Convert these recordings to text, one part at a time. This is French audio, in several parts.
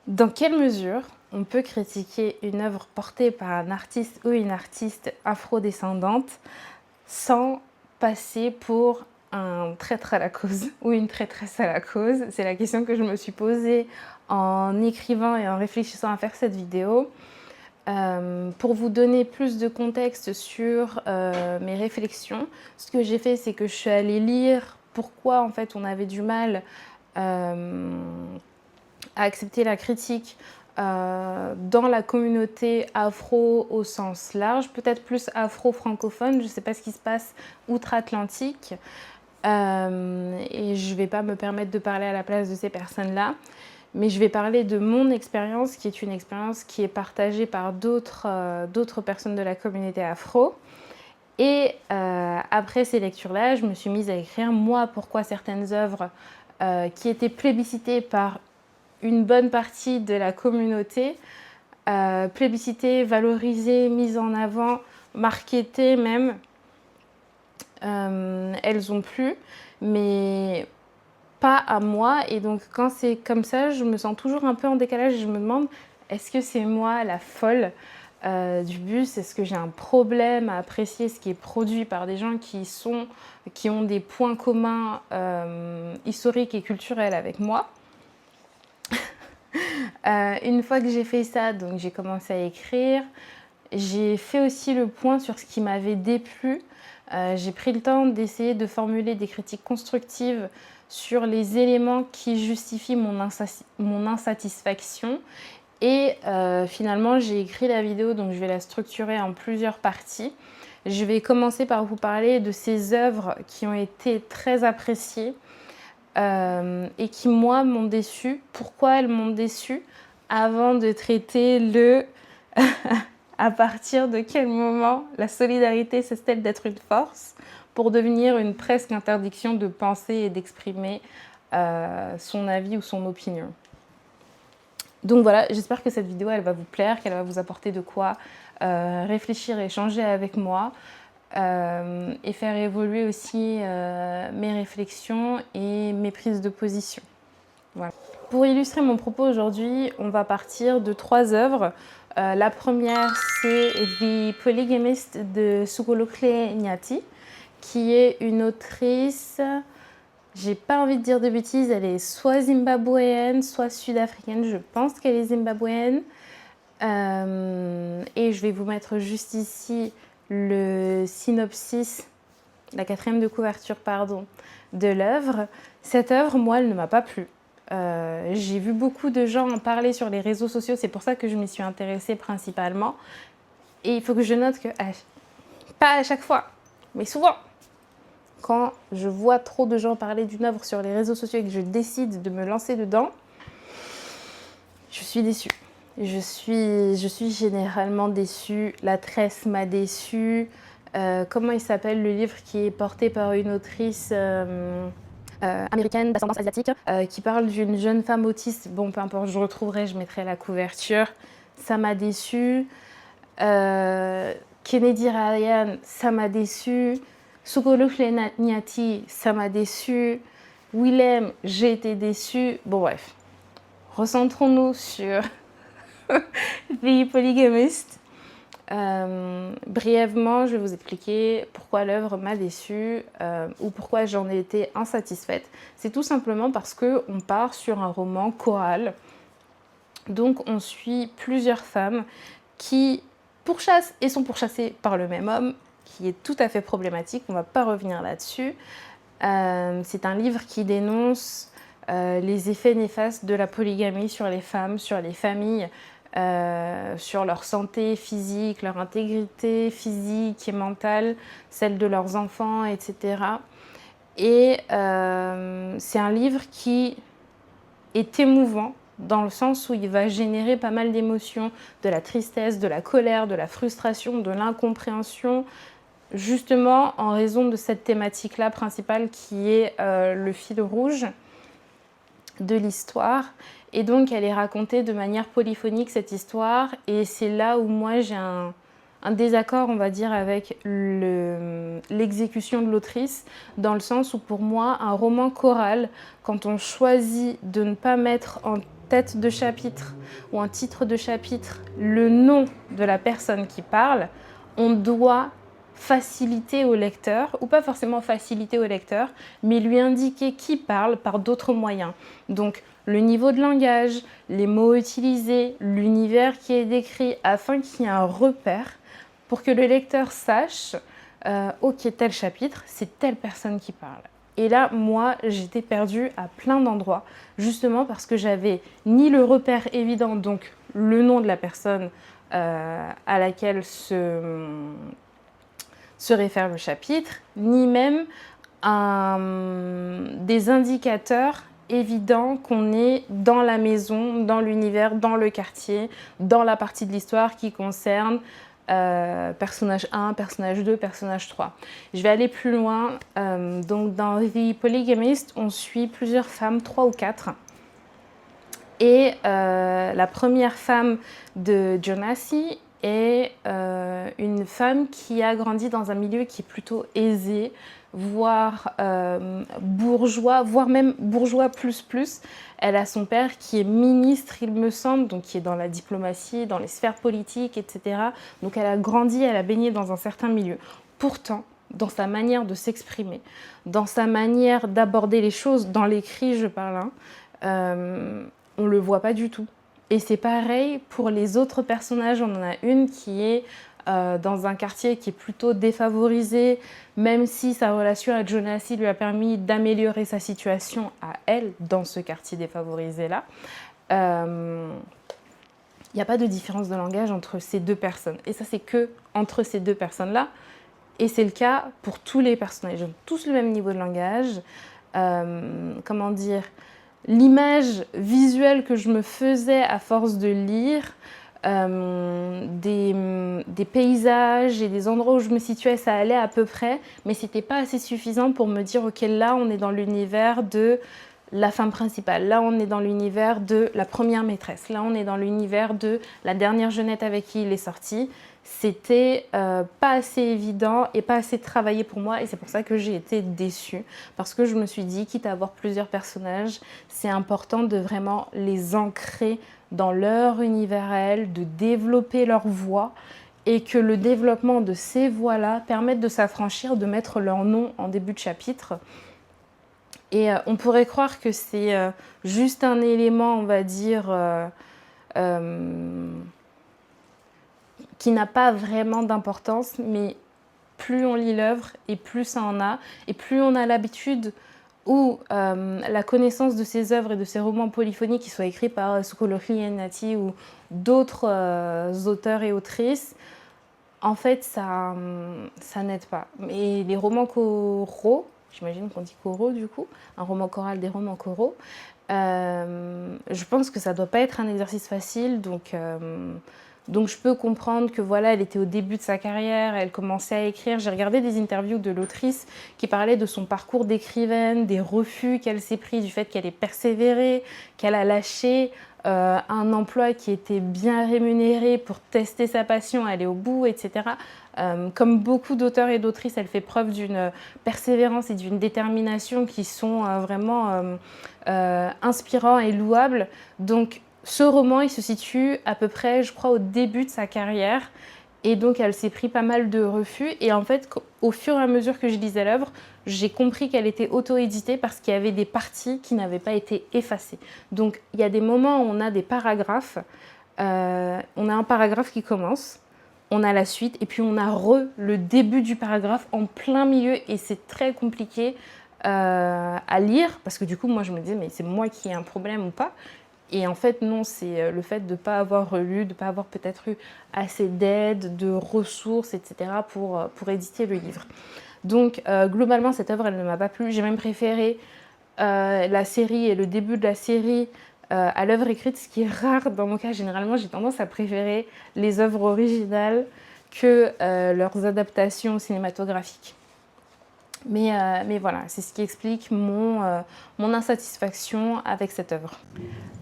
Dans quelle mesure on peut critiquer une œuvre portée par un artiste ou une artiste afrodescendante sans passer pour un traître à la cause ou une traîtresse à la cause? C'est la question que je me suis posée en écrivant et en réfléchissant à faire cette vidéo. Pour vous donner plus de contexte sur mes réflexions, ce que j'ai fait, c'est que je suis allée lire pourquoi en fait on avait du mal à accepter la critique dans la communauté afro au sens large, peut-être plus afro-francophone, je ne sais pas ce qui se passe outre-Atlantique. Et je ne vais pas me permettre de parler à la place de ces personnes-là, mais je vais parler de mon expérience, qui est une expérience qui est partagée par d'autres personnes de la communauté afro. Et après ces lectures-là, je me suis mise à écrire, moi, pourquoi certaines œuvres qui étaient plébiscitées par une bonne partie de la communauté, plébiscitée, valorisée, mise en avant, marketée même, elles ont plu, mais pas à moi. Et donc quand c'est comme ça, je me sens toujours un peu en décalage et je me demande, est-ce que c'est moi la folle du bus? Est-ce que j'ai un problème à apprécier ce qui est produit par des gens qui ont des points communs historiques et culturels avec moi? Une fois que j'ai fait ça, donc j'ai commencé à écrire. J'ai fait aussi le point sur ce qui m'avait déplu. J'ai pris le temps d'essayer de formuler des critiques constructives sur les éléments qui justifient mon insatisfaction. Et finalement, j'ai écrit la vidéo, donc je vais la structurer en plusieurs parties. Je vais commencer par vous parler de ces œuvres qui ont été très appréciées et qui, moi, m'ont déçue. Pourquoi elles m'ont déçue? Avant de traiter le à partir de quel moment la solidarité cesse-t-elle d'être une force pour devenir une presque interdiction de penser et d'exprimer son avis ou son opinion. Donc voilà, j'espère que cette vidéo elle va vous plaire, qu'elle va vous apporter de quoi réfléchir et échanger avec moi et faire évoluer aussi mes réflexions et mes prises de position. Voilà. Pour illustrer mon propos aujourd'hui, on va partir de 3 œuvres. La première, c'est The Polygamist de Sugolokle Nyati, qui est une autrice, j'ai pas envie de dire de bêtises, elle est soit zimbabwéenne, soit sud-africaine, je pense qu'elle est zimbabwéenne. Et je vais vous mettre juste ici le synopsis, la 4e de couverture, pardon, de l'œuvre. Cette œuvre, moi, elle ne m'a pas plu. J'ai vu beaucoup de gens en parler sur les réseaux sociaux, c'est pour ça que je m'y suis intéressée principalement. Et il faut que je note que, pas à chaque fois, mais souvent, quand je vois trop de gens parler d'une œuvre sur les réseaux sociaux et que je décide de me lancer dedans, je suis déçue. Je suis généralement déçue. La tresse m'a déçue. Comment il s'appelle le livre qui est porté par une autrice américaine d'ascendance asiatique qui parle d'une jeune femme autiste. Bon, peu importe, je retrouverai, je mettrai la couverture. Ça m'a déçue. Kennedy Ryan, ça m'a déçue. Sugolokle Nyati, ça m'a déçue. Willem, j'ai été déçue. Bon, bref. Recentrons-nous sur The Polygamist. Brièvement, je vais vous expliquer pourquoi l'œuvre m'a déçue ou pourquoi j'en ai été insatisfaite. C'est tout simplement parce qu'on part sur un roman choral. Donc on suit plusieurs femmes qui pourchassent et sont pourchassées par le même homme, qui est tout à fait problématique, on ne va pas revenir là-dessus. C'est un livre qui dénonce les effets néfastes de la polygamie sur les femmes, sur les familles, sur leur santé physique, leur intégrité physique et mentale, celle de leurs enfants, etc. Et c'est un livre qui est émouvant dans le sens où il va générer pas mal d'émotions, de la tristesse, de la colère, de la frustration, de l'incompréhension, justement en raison de cette thématique-là principale qui est le fil rouge de l'histoire. Et donc elle est racontée de manière polyphonique, cette histoire, et c'est là où moi j'ai un désaccord, on va dire, avec l'exécution de l'autrice, dans le sens où pour moi, un roman choral, quand on choisit de ne pas mettre en tête de chapitre ou en titre de chapitre le nom de la personne qui parle, on doit faciliter au lecteur, ou pas forcément faciliter au lecteur, mais lui indiquer qui parle par d'autres moyens. Donc le niveau de langage, les mots utilisés, l'univers qui est décrit, afin qu'il y ait un repère pour que le lecteur sache ok, tel chapitre, c'est telle personne qui parle. Et là, moi, j'étais perdue à plein d'endroits, justement parce que j'avais ni le repère évident, donc le nom de la personne à laquelle se réfère le chapitre, ni même des indicateurs évidents qu'on est dans la maison, dans l'univers, dans le quartier, dans la partie de l'histoire qui concerne personnage 1, personnage 2, personnage 3. Je vais aller plus loin. Donc dans The Polygamist, on suit plusieurs femmes, 3 ou 4. Et la première femme de Jonasi est une femme qui a grandi dans un milieu qui est plutôt aisé, voire bourgeois, voire même bourgeois plus. Elle a son père qui est ministre, il me semble, donc qui est dans la diplomatie, dans les sphères politiques, etc. Donc elle a grandi, elle a baigné dans un certain milieu. Pourtant, dans sa manière de s'exprimer, dans sa manière d'aborder les choses, dans l'écrit, je parle, on ne le voit pas du tout. Et c'est pareil pour les autres personnages. On en a une qui est dans un quartier qui est plutôt défavorisé, même si sa relation avec Jonasi lui a permis d'améliorer sa situation à elle dans ce quartier défavorisé-là. Il n'y a pas de différence de langage entre ces deux personnes. Et ça, c'est que entre ces deux personnes-là. Et c'est le cas pour tous les personnages. Ils ont tous le même niveau de langage. Comment dire ? L'image visuelle que je me faisais à force de lire, des paysages et des endroits où je me situais, ça allait à peu près, mais c'était pas assez suffisant pour me dire ok, là on est dans l'univers de la femme principale, là on est dans l'univers de la première maîtresse, là on est dans l'univers de la dernière jeunette avec qui il est sorti. C'était pas assez évident et pas assez travaillé pour moi, et c'est pour ça que j'ai été déçue, parce que je me suis dit, quitte à avoir plusieurs personnages, c'est important de vraiment les ancrer dans leur univers à elles, de développer leur voix, et que le développement de ces voix-là permette de s'affranchir, de mettre leur nom en début de chapitre. Et on pourrait croire que c'est juste un élément, on va dire, qui n'a pas vraiment d'importance, mais plus on lit l'œuvre et plus ça en a, et plus on a l'habitude ou la connaissance de ces œuvres et de ces romans polyphoniques qui soient écrits par Sukolohi Enati ou d'autres auteurs et autrices, en fait, ça n'aide pas. Et les romans choraux, j'imagine qu'on dit choraux du coup, un roman choral, des romans choraux, je pense que ça ne doit pas être un exercice facile, donc je peux comprendre que voilà, elle était au début de sa carrière, elle commençait à écrire. J'ai regardé des interviews de l'autrice qui parlait de son parcours d'écrivaine, des refus qu'elle s'est pris, du fait qu'elle ait persévéré, qu'elle a lâché un emploi qui était bien rémunéré pour tester sa passion, aller au bout, etc. Comme beaucoup d'auteurs et d'autrices, elle fait preuve d'une persévérance et d'une détermination qui sont vraiment inspirants et louables. Donc, ce roman, il se situe à peu près, je crois, au début de sa carrière. Et donc, elle s'est pris pas mal de refus. Et en fait, au fur et à mesure que je lisais l'œuvre, j'ai compris qu'elle était auto-éditée parce qu'il y avait des parties qui n'avaient pas été effacées. Donc, il y a des moments où on a des paragraphes. On a un paragraphe qui commence, on a la suite, et puis on a le début du paragraphe en plein milieu. Et c'est très compliqué à lire parce que du coup, moi, je me disais, mais c'est moi qui ai un problème ou pas ? Et en fait, non, c'est le fait de ne pas avoir relu, de ne pas avoir peut-être eu assez d'aide, de ressources, etc. pour éditer le livre. Donc, globalement, cette œuvre, elle ne m'a pas plu. J'ai même préféré la série et le début de la série à l'œuvre écrite, ce qui est rare dans mon cas. Généralement, j'ai tendance à préférer les œuvres originales que leurs adaptations cinématographiques. Mais voilà, c'est ce qui explique mon insatisfaction avec cette œuvre.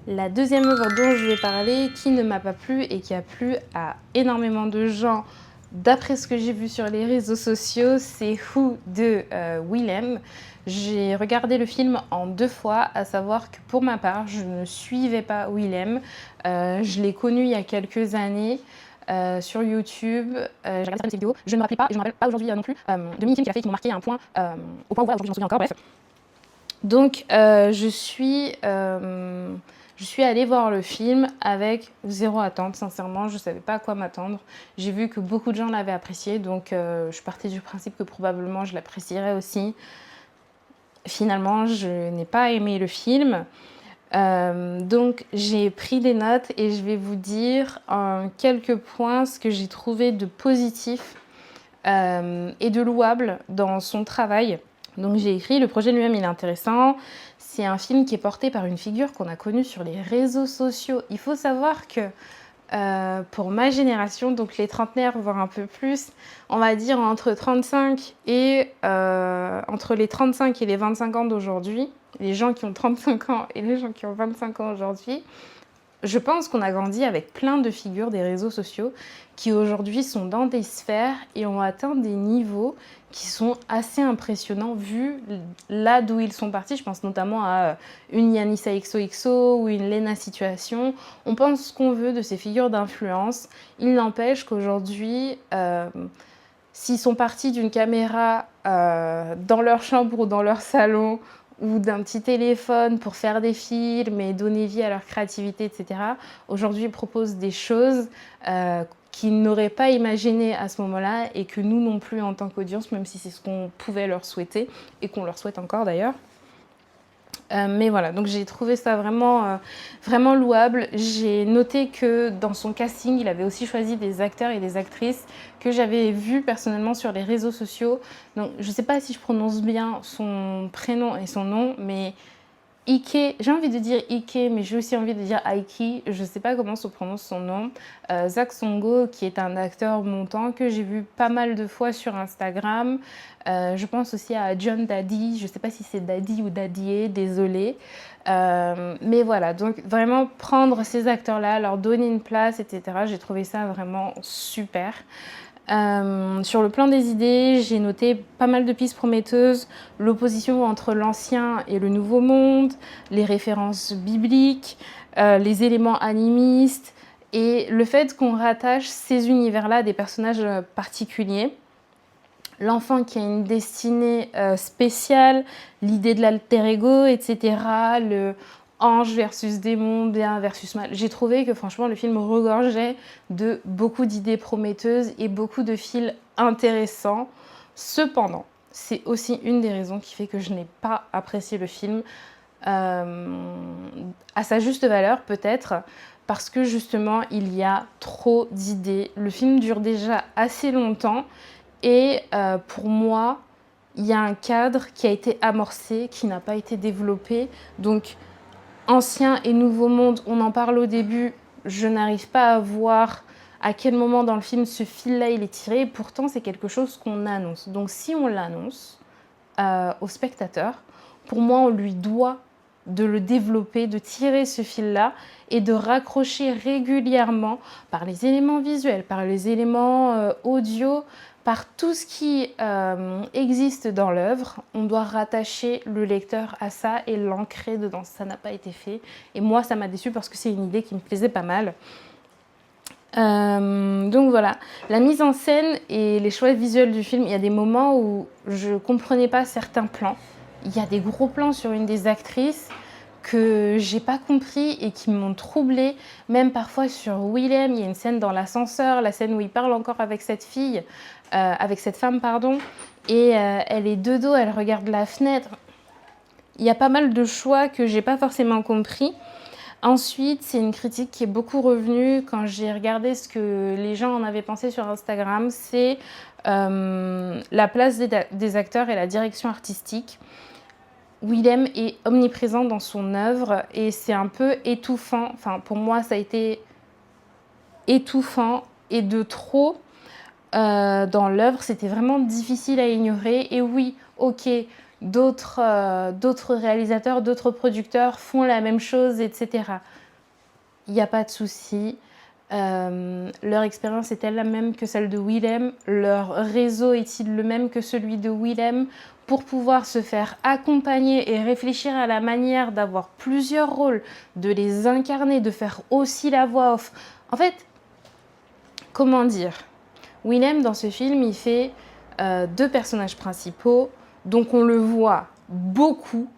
La deuxième œuvre dont je vais parler, qui ne m'a pas plu et qui a plu à énormément de gens D'après ce que j'ai vu sur les réseaux sociaux, c'est Who de Willem. J'ai regardé le film en 2 fois, à savoir que pour ma part, je ne suivais pas Willem. Je l'ai connu il y a quelques années sur YouTube. J'ai regardé certaines vidéos. Je ne me rappelais pas, et je ne me rappelle pas aujourd'hui non plus, de mini-films qu'il a fait qui m'ont marqué à un point, au point où voilà, aujourd'hui je m'en souviens encore, bref. Donc je suis allée voir le film avec zéro attente, sincèrement, je ne savais pas à quoi m'attendre. J'ai vu que beaucoup de gens l'avaient apprécié, donc je partais du principe que probablement je l'apprécierais aussi. Finalement, je n'ai pas aimé le film. Donc j'ai pris des notes et je vais vous dire en quelques points ce que j'ai trouvé de positif et de louable dans son travail. Donc j'ai écrit, le projet lui-même il est intéressant, c'est un film qui est porté par une figure qu'on a connue sur les réseaux sociaux. Il faut savoir que pour ma génération, donc les trentenaires, voire un peu plus, on va dire entre les 35 et les 25 ans d'aujourd'hui, les gens qui ont 35 ans et les gens qui ont 25 ans aujourd'hui, je pense qu'on a grandi avec plein de figures des réseaux sociaux qui aujourd'hui sont dans des sphères et ont atteint des niveaux qui sont assez impressionnants vu là d'où ils sont partis. Je pense notamment à une Yanissa XOXO ou une Lena Situation. On pense ce qu'on veut de ces figures d'influence. Il n'empêche qu'aujourd'hui, s'ils sont partis d'une caméra dans leur chambre ou dans leur salon, ou d'un petit téléphone pour faire des films et donner vie à leur créativité, etc. Aujourd'hui, ils proposent des choses qu'ils n'auraient pas imaginées à ce moment-là et que nous non plus en tant qu'audience, même si c'est ce qu'on pouvait leur souhaiter et qu'on leur souhaite encore d'ailleurs. Mais voilà, donc j'ai trouvé ça vraiment, vraiment louable. J'ai noté que dans son casting, il avait aussi choisi des acteurs et des actrices que j'avais vus personnellement sur les réseaux sociaux. Donc je ne sais pas si je prononce bien son prénom et son nom, mais Ike, j'ai envie de dire Ike, mais j'ai aussi envie de dire Aiki, je ne sais pas comment se prononce son nom. Zach Songo, qui est un acteur montant que j'ai vu pas mal de fois sur Instagram. Je pense aussi à John Daddy, je ne sais pas si c'est Daddy ou Daddier, désolée. Mais voilà, donc vraiment prendre ces acteurs-là, leur donner une place, etc. J'ai trouvé ça vraiment super. Sur le plan des idées, j'ai noté pas mal de pistes prometteuses, l'opposition entre l'ancien et le nouveau monde, les références bibliques, les éléments animistes et le fait qu'on rattache ces univers-là à des personnages particuliers. L'enfant qui a une destinée spéciale, l'idée de l'alter ego, etc., le ange versus démon, bien versus mal. J'ai trouvé que franchement le film regorgeait de beaucoup d'idées prometteuses et beaucoup de fils intéressants. Cependant, c'est aussi une des raisons qui fait que je n'ai pas apprécié le film à sa juste valeur peut-être, parce que justement il y a trop d'idées. Le film dure déjà assez longtemps et pour moi, il y a un cadre qui a été amorcé, qui n'a pas été développé. Donc, ancien et nouveau monde, on en parle au début. Je n'arrive pas à voir à quel moment dans le film ce fil-là il est tiré. Pourtant, c'est quelque chose qu'on annonce. Donc, si on l'annonce au spectateur, pour moi, on lui doit de le développer, de tirer ce fil-là et de raccrocher régulièrement par les éléments visuels, par les éléments audio, par tout ce qui existe dans l'œuvre. On doit rattacher le lecteur à ça et l'ancrer dedans. Ça n'a pas été fait. Et moi, ça m'a déçue parce que c'est une idée qui me plaisait pas mal. Donc voilà, la mise en scène et les choix visuels du film, il y a des moments où je ne comprenais pas certains plans. Il y a des gros plans sur une des actrices que j'ai pas compris et qui m'ont troublée. Même parfois sur Willem, il y a une scène dans l'ascenseur, la scène où il parle encore avec cette fille, avec cette femme, pardon, et elle est de dos, elle regarde la fenêtre. Il y a pas mal de choix que j'ai pas forcément compris. Ensuite, c'est une critique qui est beaucoup revenue quand j'ai regardé ce que les gens en avaient pensé sur Instagram, c'est la place des acteurs et la direction artistique. Willem est omniprésent dans son œuvre et c'est un peu étouffant. Enfin, pour moi, ça a été étouffant et de trop dans l'œuvre. C'était vraiment difficile à ignorer. Et oui, ok, d'autres réalisateurs, d'autres producteurs font la même chose, etc. Il n'y a pas de souci. Leur expérience est-elle la même que celle de Willem? Leur réseau est-il le même que celui de Willem? Pour pouvoir se faire accompagner et réfléchir à la manière d'avoir plusieurs rôles, de les incarner, de faire aussi la voix off. En fait, comment dire? Willem, dans ce film, il fait 2 personnages principaux, donc on le voit beaucoup.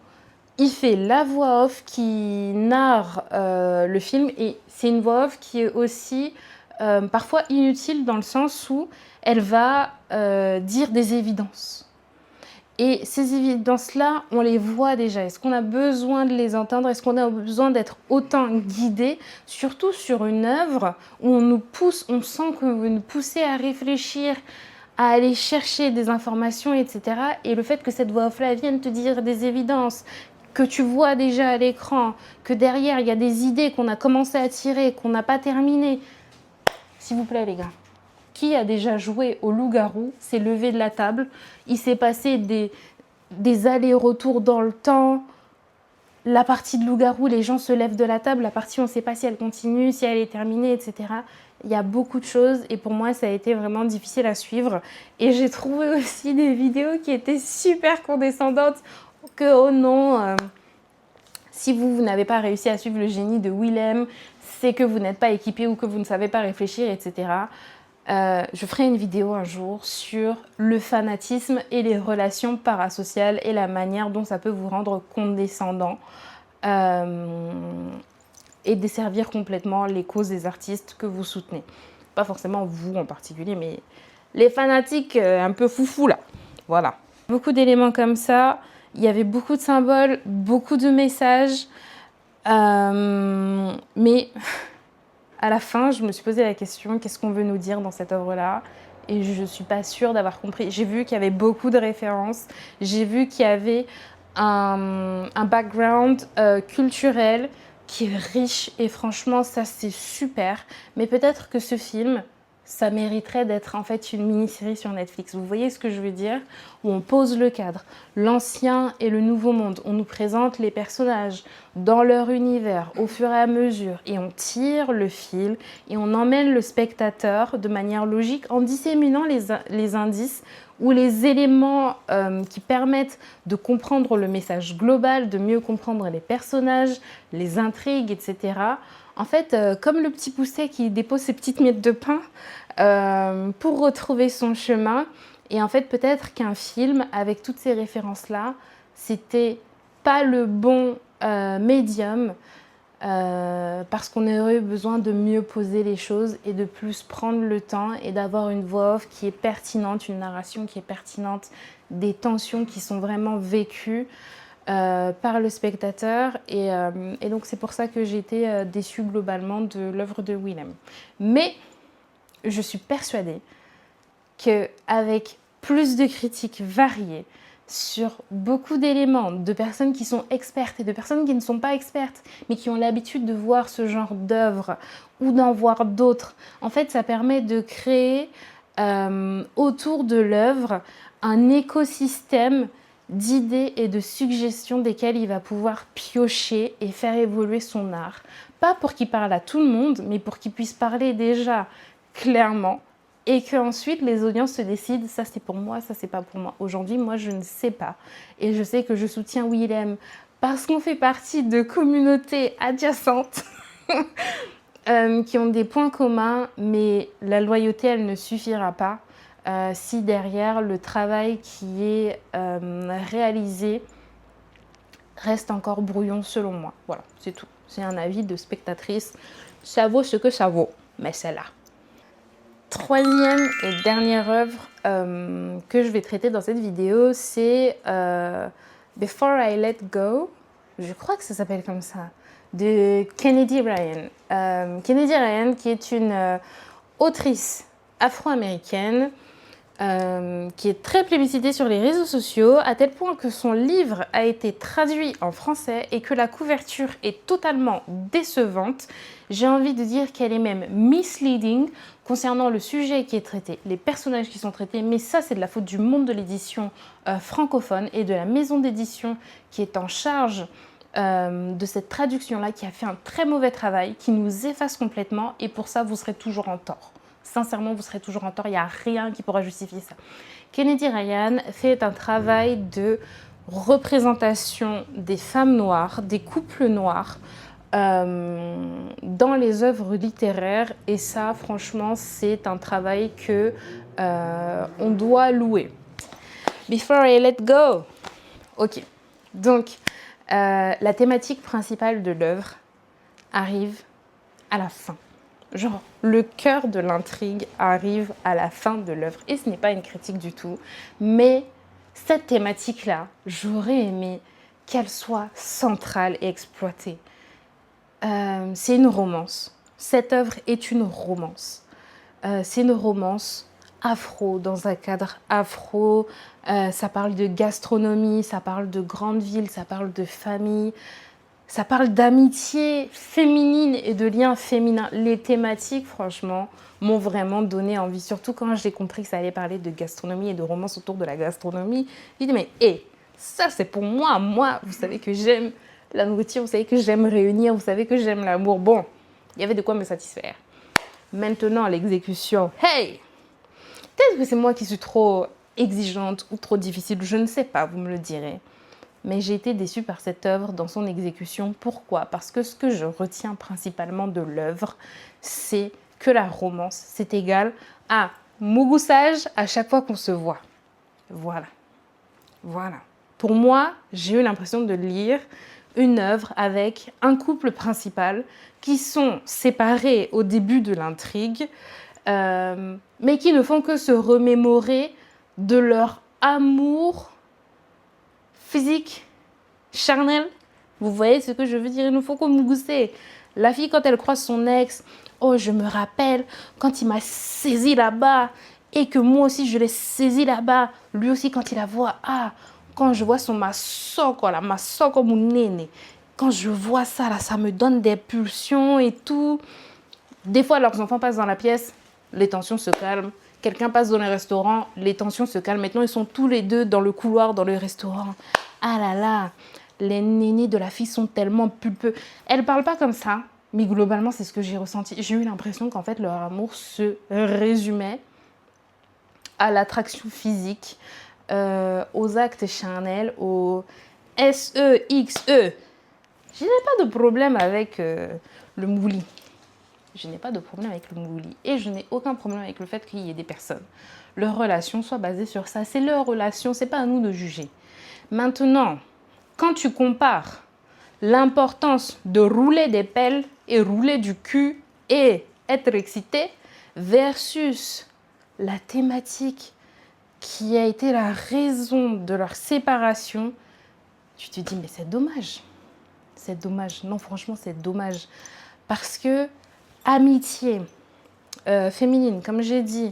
Il fait la voix off qui narre le film et c'est une voix off qui est aussi parfois inutile dans le sens où elle va dire des évidences. Et ces évidences-là, on les voit déjà. Est-ce qu'on a besoin de les entendre? Est-ce qu'on a besoin d'être autant guidé? Surtout sur une œuvre où on nous pousse, on sent que vous nous poussez à réfléchir, à aller chercher des informations, etc. Et le fait que cette voix off-là vienne te dire des évidences, que tu vois déjà à l'écran, que derrière, il y a des idées qu'on a commencé à tirer, qu'on n'a pas terminées. S'il vous plaît, les gars. Qui a déjà joué au loup-garou, s'est levé de la table, il s'est passé des allers-retours dans le temps. La partie de loup-garou, les gens se lèvent de la table, la partie on ne sait pas si elle continue, si elle est terminée, etc. Il y a beaucoup de choses et pour moi ça a été vraiment difficile à suivre. Et j'ai trouvé aussi des vidéos qui étaient super condescendantes, que oh non, si vous n'avez pas réussi à suivre le génie de Willem, c'est que vous n'êtes pas équipé ou que vous ne savez pas réfléchir, etc. Je ferai une vidéo un jour sur le fanatisme et les relations parasociales et la manière dont ça peut vous rendre condescendant et desservir complètement les causes des artistes que vous soutenez. Pas forcément vous en particulier, mais les fanatiques un peu foufous là. Voilà. Beaucoup d'éléments comme ça. Il y avait beaucoup de symboles, beaucoup de messages. Mais à la fin, je me suis posé la question, qu'est-ce qu'on veut nous dire dans cette œuvre-là? Et je ne suis pas sûre d'avoir compris. J'ai vu qu'il y avait beaucoup de références. J'ai vu qu'il y avait un background culturel qui est riche. Et franchement, ça, c'est super. Mais peut-être que ce film, ça mériterait d'être en fait une mini-série sur Netflix. Vous voyez ce que je veux dire? Où on pose le cadre, l'ancien et le nouveau monde. On nous présente les personnages dans leur univers au fur et à mesure et on tire le fil et on emmène le spectateur de manière logique en disséminant les indices ou les éléments qui permettent de comprendre le message global, de mieux comprendre les personnages, les intrigues, etc. En fait, comme le petit pousset qui dépose ses petites miettes de pain pour retrouver son chemin. Et en fait, peut-être qu'un film avec toutes ces références-là, c'était pas le bon médium parce qu'on aurait eu besoin de mieux poser les choses et de plus prendre le temps et d'avoir une voix off qui est pertinente, une narration qui est pertinente, des tensions qui sont vraiment vécues par le spectateur et donc c'est pour ça que j'ai été déçue globalement de l'œuvre de Willem. Mais je suis persuadée qu'avec plus de critiques variées sur beaucoup d'éléments, de personnes qui sont expertes et de personnes qui ne sont pas expertes, mais qui ont l'habitude de voir ce genre d'œuvres ou d'en voir d'autres, en fait ça permet de créer autour de l'œuvre un écosystème d'idées et de suggestions desquelles il va pouvoir piocher et faire évoluer son art. Pas pour qu'il parle à tout le monde, mais pour qu'il puisse parler déjà clairement et qu'ensuite les audiences se décident, ça c'est pour moi, ça c'est pas pour moi. Aujourd'hui, moi je ne sais pas. Et je sais que je soutiens Willem parce qu'on fait partie de communautés adjacentes qui ont des points communs, mais la loyauté, elle ne suffira pas. Si derrière le travail qui est réalisé reste encore brouillon selon moi. Voilà, c'est tout. C'est un avis de spectatrice. Ça vaut ce que ça vaut, mais c'est là. Troisième et dernière œuvre que je vais traiter dans cette vidéo, c'est Before I Let Go. Je crois que ça s'appelle comme ça. De Kennedy Ryan. Kennedy Ryan qui est une autrice afro-américaine qui est très plébiscitée sur les réseaux sociaux, à tel point que son livre a été traduit en français et que la couverture est totalement décevante. J'ai envie de dire qu'elle est même misleading concernant le sujet qui est traité, les personnages qui sont traités, mais ça c'est de la faute du monde de l'édition francophone et de la maison d'édition qui est en charge de cette traduction-là qui a fait un très mauvais travail, qui nous efface complètement, et pour ça, vous serez toujours en tort. Sincèrement, vous serez toujours en tort, il n'y a rien qui pourra justifier ça. Kennedy Ryan fait un travail de représentation des femmes noires, des couples noirs, dans les œuvres littéraires, et ça, franchement, c'est un travail que on doit louer. Before I let go. Ok, donc la thématique principale de l'œuvre arrive à la fin. Genre, le cœur de l'intrigue arrive à la fin de l'œuvre. Et ce n'est pas une critique du tout. Mais cette thématique-là, j'aurais aimé qu'elle soit centrale et exploitée. C'est une romance. Cette œuvre est une romance. C'est une romance afro, dans un cadre afro. Ça parle de gastronomie, ça parle de grandes villes, ça parle de famille. Ça parle d'amitié féminine et de liens féminins. Les thématiques, franchement, m'ont vraiment donné envie. Surtout quand j'ai compris que ça allait parler de gastronomie et de romance autour de la gastronomie. J'ai dit, mais ça c'est pour moi. Moi, vous savez que j'aime la nourriture, vous savez que j'aime réunir, vous savez que j'aime l'amour. Bon, il y avait de quoi me satisfaire. Maintenant, l'exécution. Hey! Peut-être que c'est moi qui suis trop exigeante ou trop difficile. Je ne sais pas, vous me le direz. Mais j'ai été déçue par cette œuvre dans son exécution. Pourquoi? Parce que ce que je retiens principalement de l'œuvre, c'est que la romance, c'est égal à mougousage à chaque fois qu'on se voit. Voilà. Voilà. Pour moi, j'ai eu l'impression de lire une œuvre avec un couple principal qui sont séparés au début de l'intrigue, mais qui ne font que se remémorer de leur amour physique, charnel. Vous voyez ce que je veux dire? Il ne faut qu'on goûter. La fille, quand elle croise son ex, oh, je me rappelle quand il m'a saisi là-bas et que moi aussi je l'ai saisi là-bas. Lui aussi, quand il la voit, quand je vois son massoko, la massoko mon néné, quand je vois ça, là, ça me donne des pulsions et tout. Des fois, leurs enfants passent dans la pièce, les tensions se calment. Quelqu'un passe dans le restaurant, les tensions se calment. Maintenant, ils sont tous les deux dans le couloir, dans le restaurant. Ah là là, les nénés de la fille sont tellement pulpeux. Elle ne parle pas comme ça, mais globalement, c'est ce que j'ai ressenti. J'ai eu l'impression qu'en fait, leur amour se résumait à l'attraction physique, aux actes charnels, au S-E-X-E. Je n'ai pas de problème avec le mouli. Je n'ai pas de problème avec le mouli. Et je n'ai aucun problème avec le fait qu'il y ait des personnes. Leur relation soit basée sur ça. C'est leur relation, c'est pas à nous de juger. Maintenant, quand tu compares l'importance de rouler des pelles et rouler du cul et être excité versus la thématique qui a été la raison de leur séparation, tu te dis mais c'est dommage. C'est dommage. Non, franchement, c'est dommage. Parce que amitié féminine, comme j'ai dit,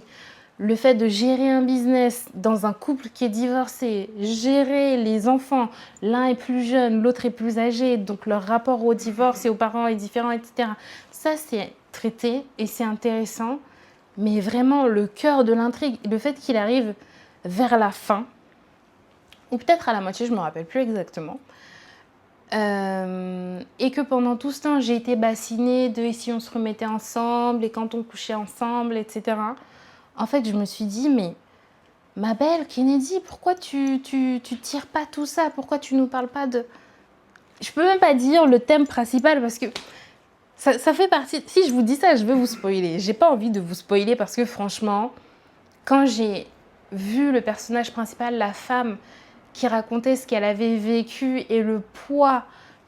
le fait de gérer un business dans un couple qui est divorcé, gérer les enfants, l'un est plus jeune, l'autre est plus âgé, donc leur rapport au divorce et aux parents est différent, etc. Ça, c'est traité et c'est intéressant, mais vraiment le cœur de l'intrigue, le fait qu'il arrive vers la fin, ou peut-être à la moitié, je ne me rappelle plus exactement, et que pendant tout ce temps, j'ai été bassinée de et si on se remettait ensemble, et quand on couchait ensemble, etc. En fait, je me suis dit, mais ma belle Kennedy, pourquoi tu tires pas tout ça? Pourquoi tu nous parles pas de... Je peux même pas dire le thème principal parce que ça fait partie... Si je vous dis ça, je vais vous spoiler. J'ai pas envie de vous spoiler parce que franchement, quand j'ai vu le personnage principal, la femme qui racontait ce qu'elle avait vécu et le poids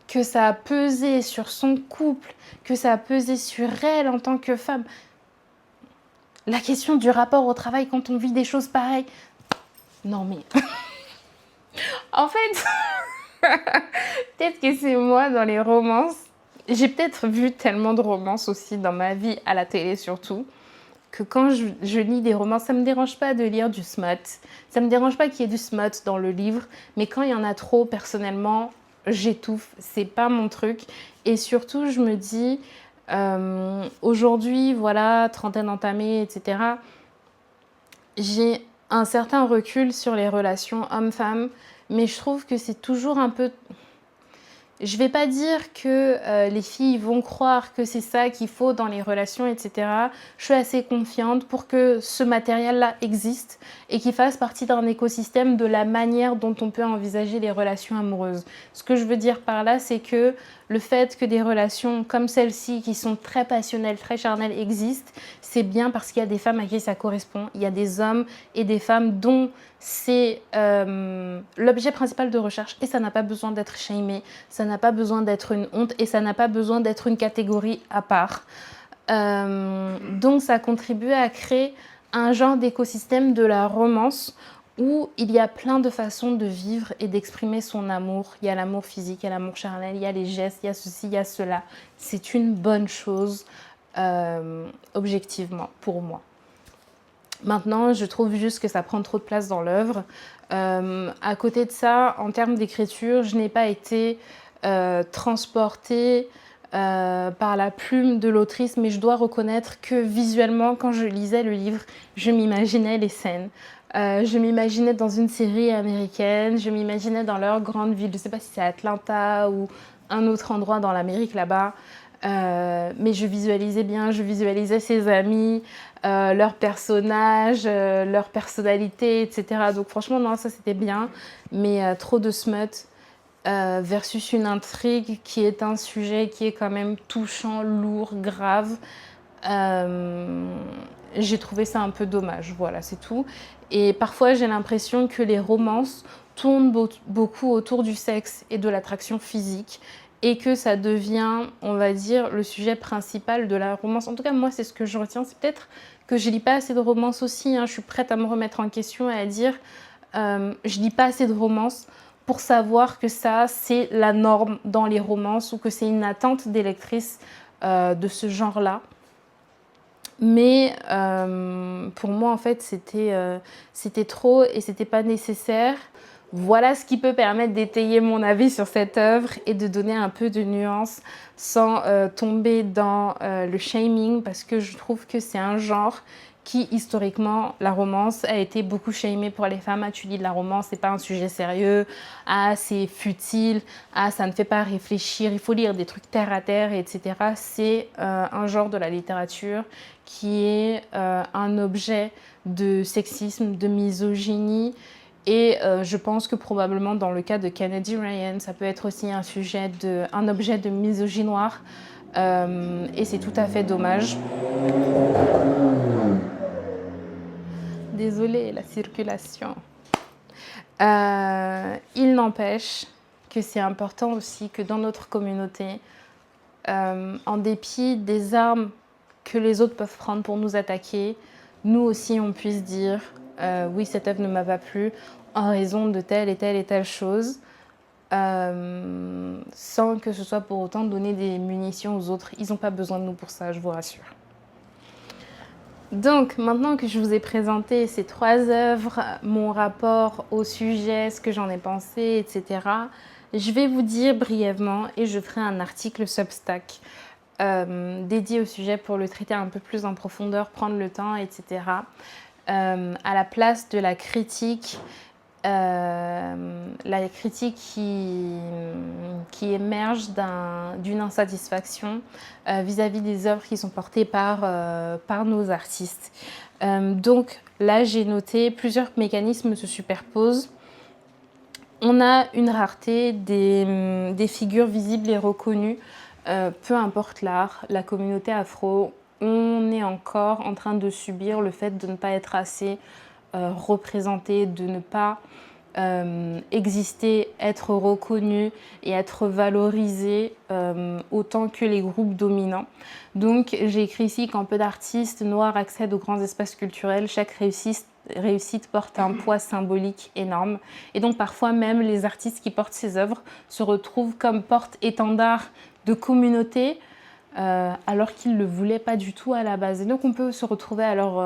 que ça a pesé sur son couple, que ça a pesé sur elle en tant que femme. La question du rapport au travail quand on vit des choses pareilles. Non mais... En fait, peut-être que c'est moi dans les romances. J'ai peut-être vu tellement de romances aussi dans ma vie, à la télé surtout, que quand je lis des romans, ça ne me dérange pas de lire du smut. Ça ne me dérange pas qu'il y ait du smut dans le livre, mais quand il y en a trop, personnellement, j'étouffe. C'est pas mon truc. Et surtout, je me dis, aujourd'hui, voilà, trentaine entamée, etc., j'ai un certain recul sur les relations hommes-femmes, mais je trouve que c'est toujours un peu... Je vais pas dire que les filles vont croire que c'est ça qu'il faut dans les relations, etc. Je suis assez confiante pour que ce matériel-là existe et qu'il fasse partie d'un écosystème de la manière dont on peut envisager les relations amoureuses. Ce que je veux dire par là, c'est que le fait que des relations comme celle-ci, qui sont très passionnelles, très charnelles, existent, c'est bien parce qu'il y a des femmes à qui ça correspond. Il y a des hommes et des femmes dont c'est l'objet principal de recherche et ça n'a pas besoin d'être shamé, ça n'a pas besoin d'être une honte et ça n'a pas besoin d'être une catégorie à part. Donc ça contribue à créer un genre d'écosystème de la romance où il y a plein de façons de vivre et d'exprimer son amour. Il y a l'amour physique, il y a l'amour charnel, il y a les gestes, il y a ceci, il y a cela. C'est une bonne chose, objectivement, pour moi. Maintenant, je trouve juste que ça prend trop de place dans l'œuvre. À côté de ça, en termes d'écriture, je n'ai pas été transportée par la plume de l'autrice, mais je dois reconnaître que visuellement, quand je lisais le livre, je m'imaginais les scènes. Je m'imaginais dans une série américaine, je m'imaginais dans leur grande ville, je ne sais pas si c'est Atlanta ou un autre endroit dans l'Amérique là-bas. Mais je visualisais bien, je visualisais ses amis, leurs personnages, leur personnalité, etc. Donc franchement, non, ça c'était bien. Mais trop de smut versus une intrigue qui est un sujet qui est quand même touchant, lourd, grave. J'ai trouvé ça un peu dommage, voilà, c'est tout. Et parfois, j'ai l'impression que les romances tournent beaucoup autour du sexe et de l'attraction physique et que ça devient, on va dire, le sujet principal de la romance. En tout cas, moi, c'est ce que je retiens. C'est peut-être que je lis pas assez de romances aussi, hein. Je suis prête à me remettre en question et à dire je lis pas assez de romances pour savoir que ça, c'est la norme dans les romances ou que c'est une attente des lectrices de ce genre-là. Mais pour moi, en fait, c'était trop et c'était pas nécessaire. Voilà ce qui peut permettre d'étayer mon avis sur cette œuvre et de donner un peu de nuance sans tomber dans le shaming, parce que je trouve que c'est un genre qui, historiquement, la romance a été beaucoup shamée pour les femmes. Ah, tu lis de la romance, c'est pas un sujet sérieux. Ah, c'est futile. Ah, ça ne fait pas réfléchir. Il faut lire des trucs terre à terre, etc. C'est un genre de la littérature qui est un objet de sexisme, de misogynie. Et je pense que probablement dans le cas de Kennedy Ryan, ça peut être aussi un objet de misogynoir. Et c'est tout à fait dommage. Désolée, la circulation. Il n'empêche que c'est important aussi que dans notre communauté, en dépit des armes que les autres peuvent prendre pour nous attaquer, nous aussi on puisse dire oui, cette œuvre ne m'a pas plu en raison de telle et telle et telle chose, sans que ce soit pour autant donner des munitions aux autres. Ils n'ont pas besoin de nous pour ça, je vous rassure. Donc, maintenant que je vous ai présenté ces 3 œuvres, mon rapport au sujet, ce que j'en ai pensé, etc., je vais vous dire brièvement, et je ferai un article Substack dédié au sujet pour le traiter un peu plus en profondeur, prendre le temps, etc., à la place de la critique qui émerge d'une insatisfaction vis-à-vis des œuvres qui sont portées par nos artistes. Donc là, j'ai noté plusieurs mécanismes se superposent. On a une rareté des figures visibles et reconnues, peu importe l'art, la communauté afro. On est encore en train de subir le fait de ne pas être assez représenté, de ne pas exister, être reconnu et être valorisé autant que les groupes dominants. Donc j'ai écrit ici qu'en peu d'artistes noirs accèdent aux grands espaces culturels, chaque réussite porte un poids symbolique énorme. Et donc parfois même les artistes qui portent ces œuvres se retrouvent comme porte-étendard de communautés alors qu'ils ne le voulaient pas du tout à la base. Et donc on peut se retrouver alors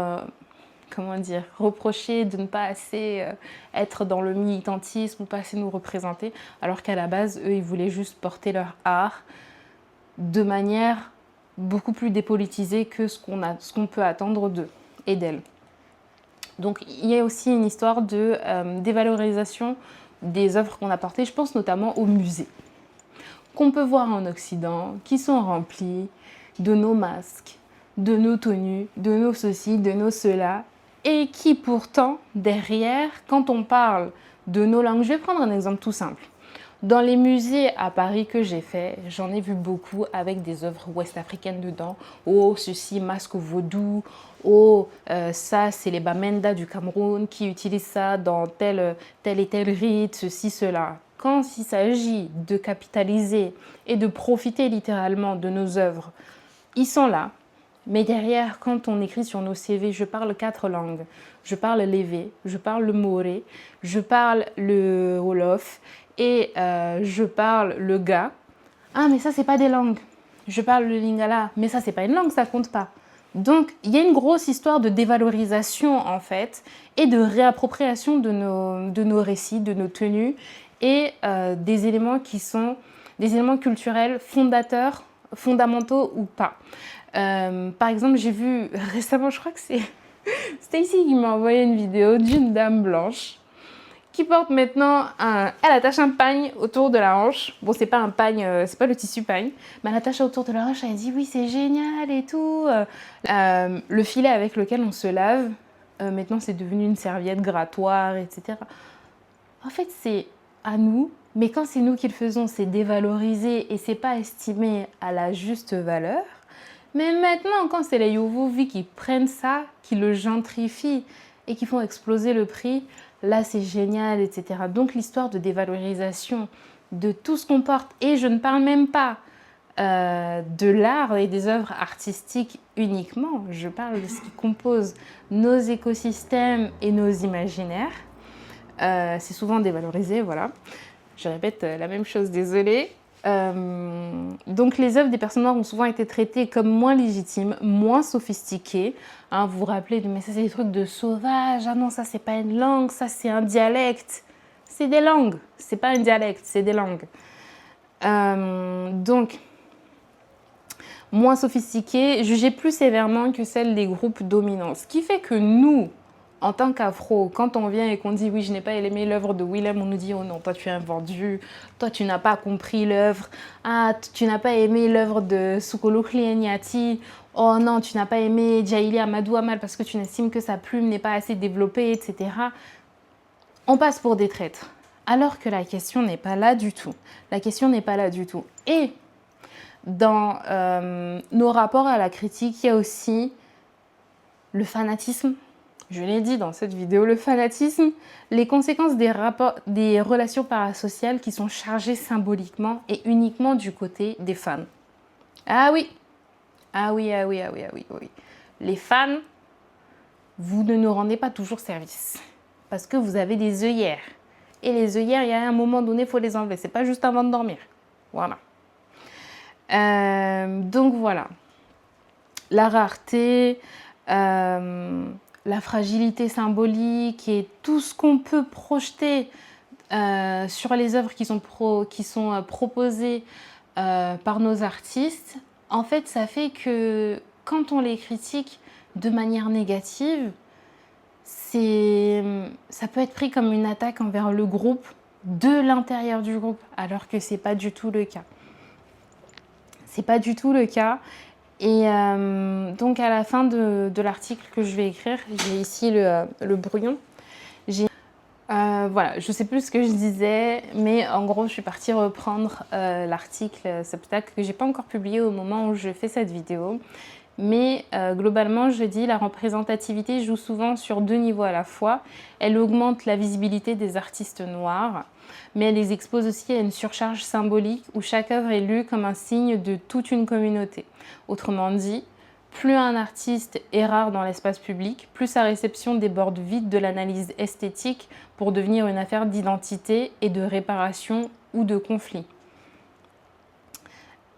reprocher de ne pas assez être dans le militantisme ou pas assez nous représenter, alors qu'à la base, eux, ils voulaient juste porter leur art de manière beaucoup plus dépolitisée que ce qu'on peut attendre d'eux et d'elles. Donc il y a aussi une histoire de dévalorisation des œuvres qu'on a portées, je pense notamment au musée. qu'on peut voir en Occident, qui sont remplis de nos masques, de nos tenues, de nos ceci, de nos cela, et qui pourtant, derrière, quand on parle de nos langues, je vais prendre un exemple tout simple. Dans les musées à Paris que j'ai fait, j'en ai vu beaucoup avec des œuvres ouest-africaines dedans. Oh, ceci, masque vaudou. Oh, ça, c'est les Bamenda du Cameroun qui utilisent ça dans tel et tel rite, ceci, cela. Quand il s'agit de capitaliser et de profiter littéralement de nos œuvres, ils sont là. Mais derrière, quand on écrit sur nos CV, je parle 4 langues. Je parle l'évé, je parle le moré, je parle le wolof et je parle le ga. Ah, mais ça, c'est pas des langues. Je parle le lingala, mais ça, c'est pas une langue, ça compte pas. Donc, il y a une grosse histoire de dévalorisation, en fait, et de réappropriation de nos récits, de nos tenues, et des éléments qui sont des éléments culturels fondateurs, fondamentaux ou pas. Par exemple, j'ai vu récemment, je crois que c'est Stacy qui m'a envoyé une vidéo d'une dame blanche qui porte maintenant elle attache un pagne autour de la hanche. Bon, c'est pas un pagne, c'est pas le tissu pagne, mais elle attache autour de la hanche. Elle dit oui, c'est génial et tout. Le filet avec lequel on se lave, maintenant c'est devenu une serviette grattoir, etc. En fait, c'est à nous, mais quand c'est nous qui le faisons, c'est dévalorisé et c'est pas estimé à la juste valeur. Mais maintenant, quand c'est les Yovovi qui prennent ça, qui le gentrifient et qui font exploser le prix, là c'est génial, etc. Donc l'histoire de dévalorisation de tout ce qu'on porte, et je ne parle même pas de l'art et des œuvres artistiques uniquement, je parle de ce qui compose nos écosystèmes et nos imaginaires. C'est souvent dévalorisé, voilà. Je répète la même chose, désolée. Donc les œuvres des personnes noires ont souvent été traitées comme moins légitimes, moins sophistiquées. Hein, vous vous rappelez, mais ça c'est des trucs de sauvage, ah non ça c'est pas une langue, ça c'est un dialecte. C'est des langues, c'est pas un dialecte, c'est des langues. Donc, moins sophistiquées, jugées plus sévèrement que celles des groupes dominants. Ce qui fait que nous, en tant qu'afro, quand on vient et qu'on dit oui, je n'ai pas aimé l'œuvre de Willem, on nous dit oh non, toi tu es un vendu, toi tu n'as pas compris l'œuvre, ah tu n'as pas aimé l'œuvre de Sukolo Klieniati, oh non, tu n'as pas aimé Djaïli Amadou Amal parce que tu n'estimes que sa plume n'est pas assez développée, etc. On passe pour des traîtres. Alors que la question n'est pas là du tout. La question n'est pas là du tout. Et dans nos rapports à la critique, il y a aussi le fanatisme. Je l'ai dit dans cette vidéo, le fanatisme, les conséquences des relations parasociales qui sont chargées symboliquement et uniquement du côté des fans. Ah oui, ah oui, ah oui, ah oui, ah oui, ah oui. Les fans, vous ne nous rendez pas toujours service parce que vous avez des œillères. Et les œillères, il y a un moment donné, il faut les enlever. C'est pas juste avant de dormir. Voilà. Donc voilà. La rareté, la fragilité symbolique et tout ce qu'on peut projeter sur les œuvres qui sont proposées par nos artistes, en fait, ça fait que quand on les critique de manière négative, ça peut être pris comme une attaque envers le groupe, de l'intérieur du groupe, alors que c'est pas du tout le cas. C'est pas du tout le cas. Et donc à la fin de l'article que je vais écrire, j'ai ici le brouillon. Voilà, je sais plus ce que je disais, mais en gros, je suis partie reprendre l'article Substack que j'ai pas encore publié au moment où je fais cette vidéo. Mais globalement, je dis la représentativité joue souvent sur 2 niveaux à la fois. Elle augmente la visibilité des artistes noirs, mais elle les expose aussi à une surcharge symbolique où chaque œuvre est lue comme un signe de toute une communauté. Autrement dit, plus un artiste est rare dans l'espace public, plus sa réception déborde vite de l'analyse esthétique pour devenir une affaire d'identité et de réparation ou de conflit.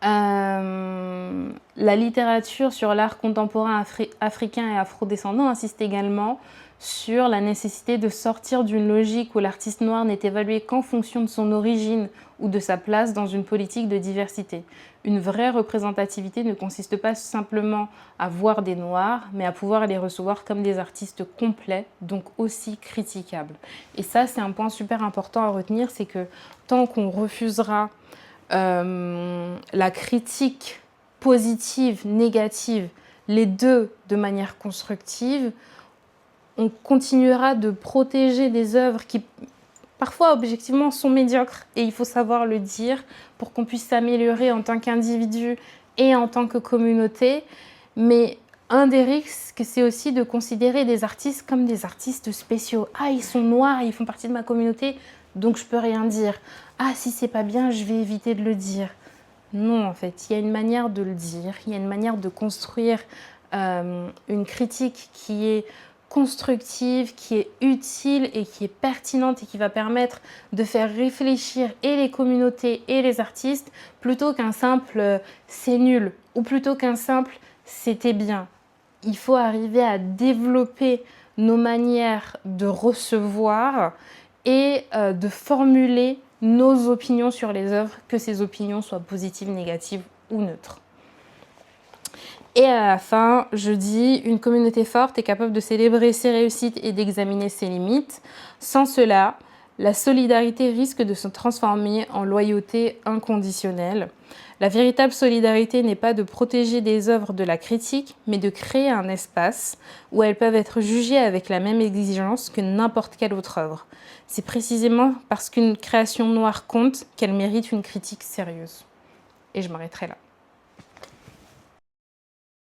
La littérature sur l'art contemporain africain et afrodescendant insiste également sur la nécessité de sortir d'une logique où l'artiste noir n'est évalué qu'en fonction de son origine ou de sa place dans une politique de diversité. Une vraie représentativité ne consiste pas simplement à voir des noirs, mais à pouvoir les recevoir comme des artistes complets, donc aussi critiquables. Et ça, c'est un point super important à retenir, c'est que tant qu'on refusera la critique positive, négative, les deux de manière constructive, on continuera de protéger des œuvres qui parfois objectivement sont médiocres et il faut savoir le dire pour qu'on puisse s'améliorer en tant qu'individu et en tant que communauté. Mais un des risques, c'est aussi de considérer des artistes comme des artistes spéciaux. Ah, ils sont noirs, ils font partie de ma communauté, donc je peux rien dire. Ah, si c'est pas bien, je vais éviter de le dire. Non, en fait, il y a une manière de le dire, il y a une manière de construire une critique qui est constructive, qui est utile et qui est pertinente et qui va permettre de faire réfléchir et les communautés et les artistes plutôt qu'un simple c'est nul ou plutôt qu'un simple c'était bien. Il faut arriver à développer nos manières de recevoir et de formuler nos opinions sur les œuvres, que ces opinions soient positives, négatives ou neutres. Et à la fin, je dis, une communauté forte est capable de célébrer ses réussites et d'examiner ses limites. Sans cela, la solidarité risque de se transformer en loyauté inconditionnelle. La véritable solidarité n'est pas de protéger des œuvres de la critique, mais de créer un espace où elles peuvent être jugées avec la même exigence que n'importe quelle autre œuvre. C'est précisément parce qu'une création noire compte qu'elle mérite une critique sérieuse. Et je m'arrêterai là.